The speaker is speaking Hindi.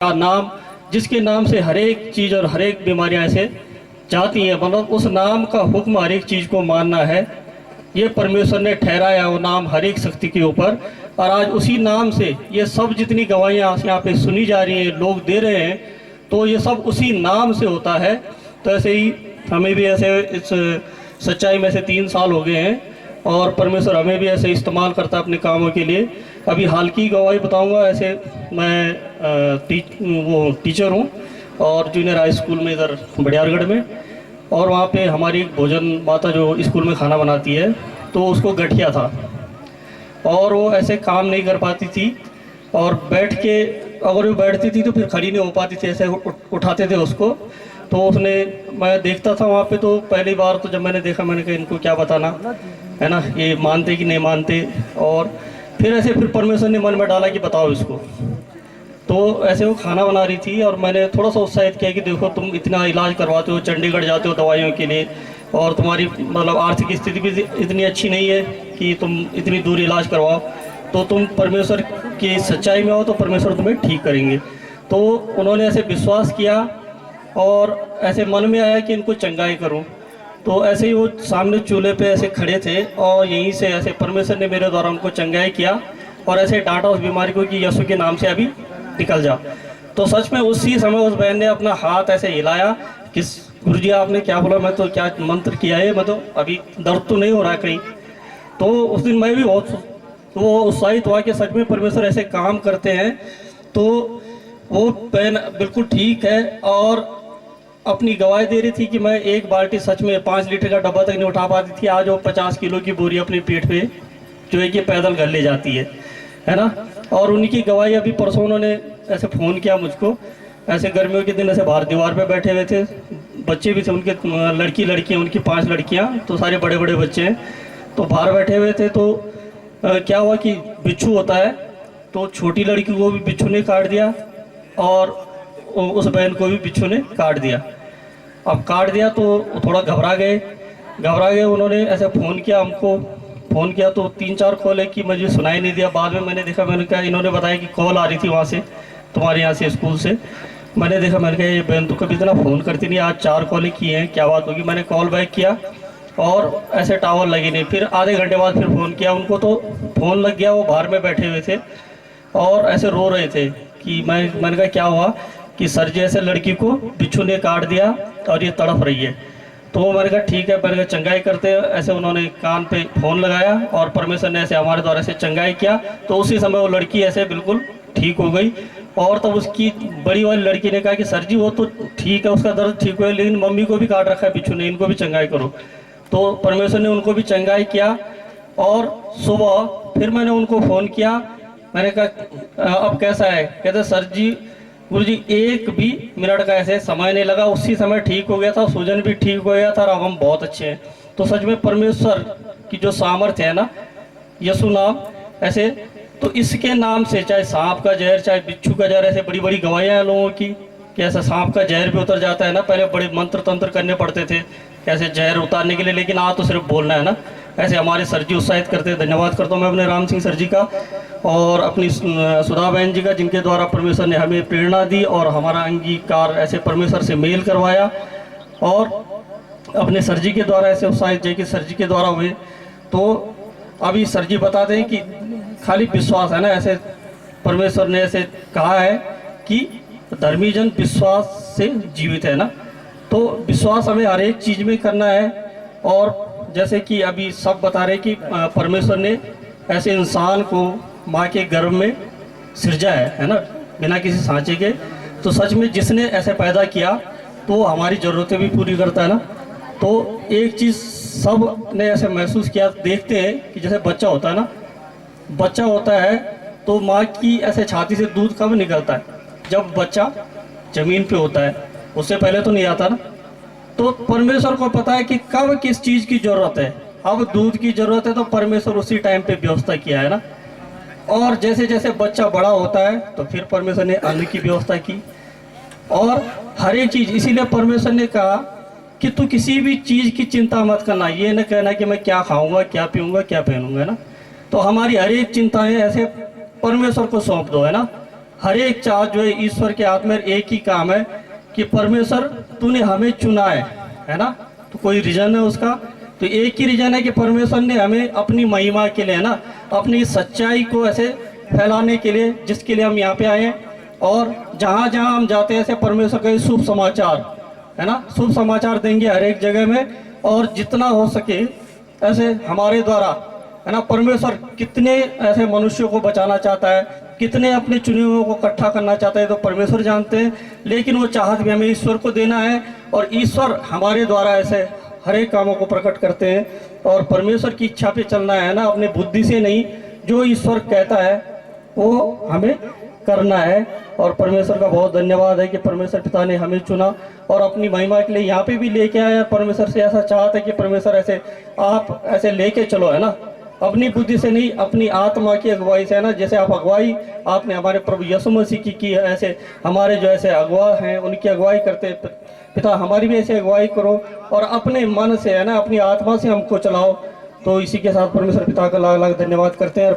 का नाम, जिसके नाम से हर एक चीज़ और हर एक बीमारियाँ ऐसे जाती हैं, मतलब उस नाम का हुक्म हर एक चीज़ को मानना है। ये परमेश्वर ने ठहराया वो नाम हर एक शक्ति के ऊपर, और आज उसी नाम से ये सब जितनी गवाहियाँ यहाँ पे सुनी जा रही हैं, लोग दे रहे हैं, तो ये सब उसी नाम से होता है। तो ऐसे ही हमें भी ऐसे इस सच्चाई में से 3 साल हो गए हैं, और परमेश्वर हमें भी ऐसे इस्तेमाल करता है अपने कामों के लिए। अभी हाल की गवाही बताऊंगा। ऐसे मैं टीचर हूँ और जूनियर हाई स्कूल में इधर बड़ियारगढ़ में, और वहाँ पे हमारी भोजन माता जो स्कूल में खाना बनाती है, तो उसको गठिया था और वो ऐसे काम नहीं कर पाती थी, और बैठ के अगर वो बैठती थी तो फिर खड़ी नहीं हो पाती थी, ऐसे उठाते थे उसको। तो उसने, मैं देखता था वहाँ पे, तो पहली बार तो जब मैंने देखा, मैंने कहा इनको क्या बताना है ना, ये मानते कि नहीं मानते। और फिर परमेश्वर ने मन में डाला कि बताओ इसको। तो ऐसे वो खाना बना रही थी और मैंने थोड़ा सा उत्साहित किया कि देखो तुम इतना इलाज करवाते हो, चंडीगढ़ जाते हो दवाइयों के लिए, और तुम्हारी मतलब आर्थिक स्थिति भी इतनी अच्छी नहीं है कि तुम इतनी दूर इलाज करवाओ, तो तुम परमेश्वर की सच्चाई में हो तो परमेश्वर तुम्हें ठीक करेंगे। तो उन्होंने ऐसे विश्वास किया और ऐसे मन में आया कि इनको चंगाई करूं। तो ऐसे ही वो सामने चूल्हे पे ऐसे खड़े थे और यहीं से ऐसे परमेश्वर ने मेरे द्वारा उनको चंगाई किया और ऐसे डांटा उस बीमारी को कि यीशु के नाम से अभी निकल जा। तो सच में उसी समय उस बहन ने अपना हाथ ऐसे हिलाया कि गुरुजी आपने क्या बोला, मैं तो क्या मंत्र किया है, मैं तो अभी दर्द तो नहीं हो रहा है कहीं। तो उस दिन मैं भी बहुत तो उत्साहित हुआ कि सच में परमेश्वर ऐसे काम करते हैं। तो वो बहन बिल्कुल ठीक है और अपनी गवाही दे रही थी कि मैं एक बाल्टी सच में 5 लीटर का डब्बा तक नहीं उठा पाती थी, आज वो 50 किलो की बोरी अपने पेट पे जो है कि पैदल घर ले जाती है ना। और उनकी गवाही अभी परसों उन्होंने ऐसे फ़ोन किया मुझको, ऐसे गर्मियों के दिन ऐसे बाहर दीवार पे बैठे हुए थे, बच्चे भी थे उनके, लड़कियाँ उनकी 5 लड़कियाँ, तो सारे बड़े बड़े बच्चे हैं, तो बाहर बैठे हुए थे। तो क्या हुआ कि बिच्छू होता है, तो छोटी लड़की को भी बिच्छू ने काट दिया और उस बहन को भी बिच्छू ने काट दिया। अब काट दिया तो थोड़ा घबरा गए। उन्होंने ऐसे फ़ोन किया हमको, फ़ोन किया तो 3-4 कॉल है कि मुझे सुनाई नहीं दिया। बाद में मैंने देखा, मैंने कहा, इन्होंने बताया कि कॉल आ रही थी वहाँ से, तुम्हारे यहाँ से स्कूल से। मैंने देखा, मैंने कहा ये बहन तो कभी इतना फ़ोन करती नहीं, आज 4 कॉलें की हैं, क्या बात होगी। मैंने कॉल बैक किया और ऐसे टावर लगे नहीं। फिर आधे घंटे बाद फिर फ़ोन किया उनको, तो फ़ोन लग गया। वो बाहर में बैठे हुए थे और ऐसे रो रहे थे कि मैंने कहा क्या हुआ कि सर जी ऐसे लड़की को बिच्छू ने काट दिया और ये तड़प रही है। तो मैंने कहा ठीक है, मैंने कहा चंगाई करते हैं। ऐसे उन्होंने कान पे फ़ोन लगाया और परमेश्वर ने ऐसे हमारे द्वारा से चंगाई किया। तो उसी समय वो लड़की ऐसे बिल्कुल ठीक हो गई। और तब उसकी बड़ी वाली लड़की ने कहा कि सर जी वो तो ठीक है, उसका दर्द ठीक हुआ, लेकिन मम्मी को भी काट रखा है बिच्छू ने, इनको भी चंगाई करो। तो परमेश्वर ने उनको भी चंगाई किया। और सुबह फिर मैंने उनको फ़ोन किया, मैंने कहा अब कैसा है। कहते सर जी, गुरुजी 1 भी मिनट का ऐसे समय नहीं लगा, उसी समय ठीक हो गया था, सूजन भी ठीक हो गया था और अब हम बहुत अच्छे हैं। तो सच में परमेश्वर की जो सामर्थ्य है ना, यीशु नाम ऐसे, तो इसके नाम से चाहे सांप का जहर, चाहे बिच्छू का जहर, ऐसे बड़ी बड़ी गवाहियाँ हैं लोगों की कि ऐसा सांप का जहर भी उतर जाता है ना। पहले बड़े मंत्र तंत्र करने पड़ते थे कैसे जहर उतारने के लिए, लेकिन आज तो सिर्फ बोलना है ना। ऐसे हमारे सर जी उत्साहित करते हैं। धन्यवाद करता हूँ मैं अपने राम सिंह सर जी का और अपनी सुधा बहन जी का, जिनके द्वारा परमेश्वर ने हमें प्रेरणा दी और हमारा अंगीकार ऐसे परमेश्वर से मेल करवाया। और अपने सर जी के द्वारा ऐसे उत्साहित जय कि सर जी के द्वारा हुए। तो अभी सर जी बता दें कि खाली विश्वास है ना, ऐसे परमेश्वर ने ऐसे कहा है कि धर्मी जन विश्वास से जीवित है ना। तो विश्वास हमें हर एक चीज़ में करना है। और जैसे कि अभी सब बता रहे कि परमेश्वर ने ऐसे इंसान को माँ के गर्भ में सृजा है ना, बिना किसी सांचे के। तो सच में जिसने ऐसे पैदा किया तो हमारी ज़रूरतें भी पूरी करता है ना। तो एक चीज़ सब ने ऐसे महसूस किया, देखते हैं कि जैसे बच्चा होता है ना, बच्चा होता है तो माँ की ऐसे छाती से दूध कब निकलता है, जब बच्चा ज़मीन पे होता है, उससे पहले तो नहीं आता ना। तो परमेश्वर को पता है कि कब किस चीज़ की ज़रूरत है। अब दूध की ज़रूरत है तो परमेश्वर उसी टाइम पे व्यवस्था किया है ना। और जैसे जैसे बच्चा बड़ा होता है तो फिर परमेश्वर ने अन्न की व्यवस्था की और हर एक चीज़। इसीलिए परमेश्वर ने कहा कि तू किसी भी चीज़ की चिंता मत करना, ये न कहना कि मैं क्या खाऊंगा, क्या पीऊँगा, क्या पहनूंगा, है ना। तो हमारी हर एक चिंताएँ ऐसे परमेश्वर को सौंप दो, है ना। हर एक चाह जो है ईश्वर के हाथ में एक ही काम है कि परमेश्वर तूने हमें चुना है ना। तो कोई रीजन है उसका, तो एक ही रीजन है कि परमेश्वर ने हमें अपनी महिमा के लिए, है ना, अपनी सच्चाई को ऐसे फैलाने के लिए, जिसके लिए हम यहाँ पे आए हैं। और जहाँ जहाँ हम जाते हैं ऐसे परमेश्वर का शुभ समाचार, है ना, शुभ समाचार देंगे हर एक जगह में। और जितना हो सके ऐसे हमारे द्वारा, है ना, परमेश्वर कितने ऐसे मनुष्यों को बचाना चाहता है, कितने अपने चुने हुए को इकट्ठा करना चाहता है, तो परमेश्वर जानते हैं। लेकिन वो चाहत भी हमें ईश्वर को देना है, और ईश्वर हमारे द्वारा ऐसे हर एक कामों को प्रकट करते हैं। और परमेश्वर की इच्छा पे चलना है ना, अपने बुद्धि से नहीं, जो ईश्वर कहता है वो हमें करना है। और परमेश्वर का बहुत धन्यवाद है कि परमेश्वर पिता ने हमें चुना और अपनी महिमा के लिए यहाँ पे भी लेके आया। परमेश्वर से ऐसा चाहता है कि परमेश्वर ऐसे आप ऐसे लेके चलो, है ना, अपनी बुद्धि से नहीं, अपनी आत्मा की अगुवाई से, है ना। जैसे आप अगुवाई आपने हमारे प्रभु यीशु मसीह की है, ऐसे हमारे जो ऐसे अगुवा हैं उनकी अगुवाई करते पिता, हमारी भी ऐसे अगुवाई करो और अपने मन से, है ना, अपनी आत्मा से हमको चलाओ। तो इसी के साथ परमेश्वर पिता का लाख लाख धन्यवाद करते हैं।